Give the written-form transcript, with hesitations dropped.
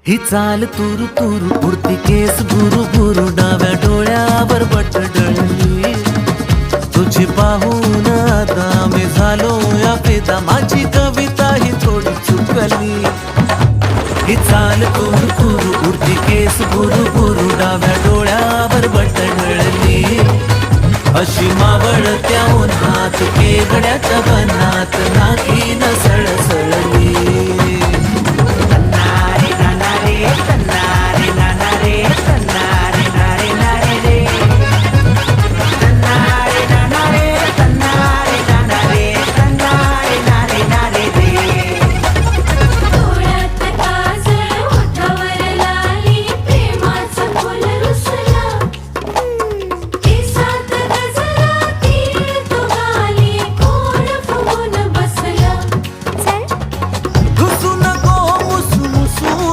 ही चाल तुरु तुरु उडती केस बुरु बुरु डाव्या डोळ्यावर बट डळली तुझी पाहून आता मी झालो या फिदा माझी कविता ही थोडी चुकली ही चाल तुरु तुरु उडती केस बुरु बुरु डाव्या डोळ्यावर बट डळली अशी मावळत्या उन्हात केवड्याच्या बनात नाकी न सळसळली